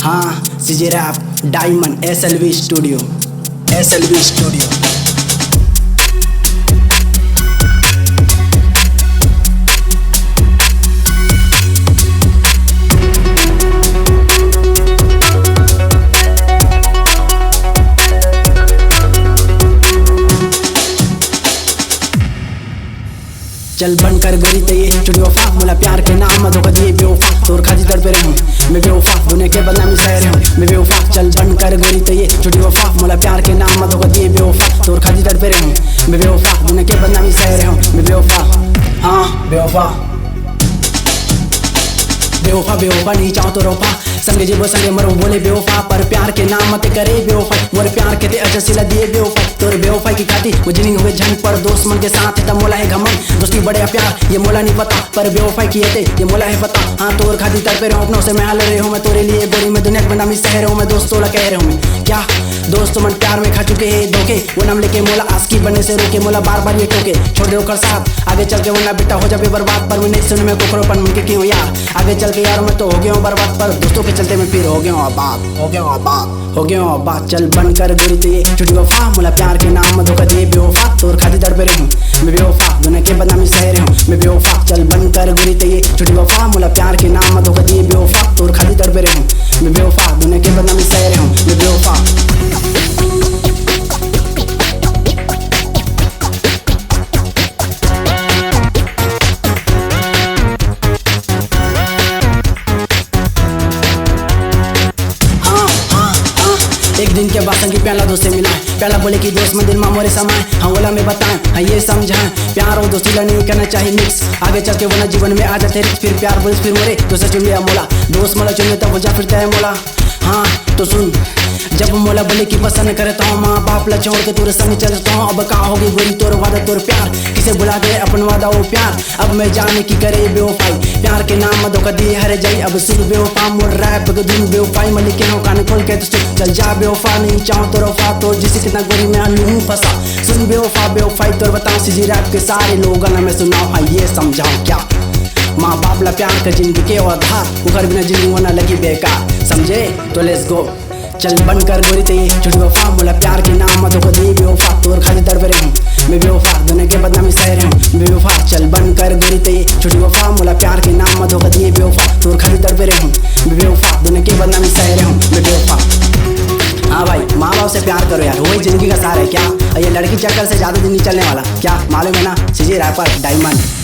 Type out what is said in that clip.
हाँ CJ rap diamond SLV studio SLV studio. चल बनकर गोरी ते ये चुड़ी वफा मोला प्यार के नाम धोखा दिए बेवफा तोर खाजी दर पे रहूं मैं बेवफा दुनिया के बदनामी सह रहूं मैं बेवफा। चल बनकर गोरी ते ये चुड़ी वफा मोला प्यार के नाम धोखा दिए बेवफा तोर खाजी दर पे रहूं मैं बेवफा दुनिया के बदनामी सह रहूं मैं बेवफा। हाँ बेवफा बेवफा बेवफा नहीं चाहो तो रोफा संगे जीवो संगे मरो बोले बेवफा पर प्यार के नाम मत करे बेवफा मोरे प्यार के ते अच्छा सिला दिए बेवफा तोर बेवफा की खाती मुझे नहीं हुए झंड पर दोस्त मन के साथ तब मोला है घमंड दोस्ती बड़े प्यार ये मोला नहीं पता पर बेवफा की थे ये मोला है पता। हाँ तोर खाती तड़पे रहूं अपनों से मैं हाल रही हूँ मैं तोरे लिए गोरी में दुनिया के बदनामी सह रहा हूँ मैं दोस्तों ला कह रहा हूँ क्या दोस्त मन प्यार में खा चुके हैं धोखे वो नाम लेके मोला आस्की बनने से रोके मोला बार बार ये टोके छोड़ दे कर साथ आगे चल के वरना बेटा हो जाए बर्बाद पर मैं नहीं सुन में कोकरोपन मुनके क्यों यार आगे चल के यार मैं तो हो गया हूँ बर्बाद पर दोस्तों के चलते मैं फिर हो गया हूँ आबाद। चल बनकर गोरी ते ये चुड़ी वफा मोला प्यार के नाम धोखा दिए बेवफा तोर खाती दर पे रहूं मैं बेवफा दुनिया के बदनामी सह रहूं मैं बेवफा। चल बनकर गोरी ते ये चुड़ी वफा मोला प्यार के नाम धोखा दिए बेवफा तोर खाती दर पे रहूं मैं बेवफा दुनिया के बदनामी सह रहूं मैं बेवफा। एक दिन के बाद संगी प्याला दोस्त से मिला प्याला बोले कि दोस्त में दिल में मोरे समाए हाँ बोला मैं बताएं हाँ ये समझाएं प्यार और दोस्ती ला नहीं करना चाहिए मिक्स आगे चल के वरना जीवन में आ जाते फिर प्यार बोले फिर मोरे दोस्त चुन लिया मोला दोस्त मोला चुन तब हो जा फिरता है मोला। हाँ तो सुन जब मोला बोले कि पसंद करता हूँ माँ बाप ला छोड़ के तोरे संग चलता हूँ अब कहाँ होगी गोरी तोर वादा तोर प्यार किसे बुला गए अपन वादा वो प्यार अब मैं जाने की करे बेवफाई प्यार के नाम धोखा दिए हरे जाई अब सुन बेवफा मोर रैप धुन बेवफाई मैं लिखे हूँ कान खोल के तुझसे चल जा बेवफा नहीं चाहूँ तो वफा तो जिसे कितना गोरी में लूँ फंसा सुन बेवफा बेवफाई तोर बताऊँ सीजी रैप के सारे लोग ना मैं सुनाऊँ हाँ ये समझाऊँ क्या माँ बाप ला प्यार का जिंदगी के आधार उखर बिना जिंदगी होना लगी बेकार समझे तो लेट्स गो। चल बनकर गोरी ते ये चुड़ी वफा मोला प्यार के नाम धोखा दिए बेवफा तोर खाती दर पे रहूं मैं बेवफा दुनिया के बदनामी सह रहूं मैं बेवफा। चल बनकर गोरी ते ये चुड़ी वफा मोला प्यार के नाम धोखा दिए बेवफा तोर खाती दर पे रहूं मैं बेवफा दुनिया के बदनामी सह रहूं मैं बेवफा। हाँ भाई माँ बाप से प्यार करो यार वही जिंदगी का सार है क्या ये लड़की चक्कर से ज्यादा दिन नहीं चलने वाला क्या मालूम है ना सीजे रैपर डायमंड।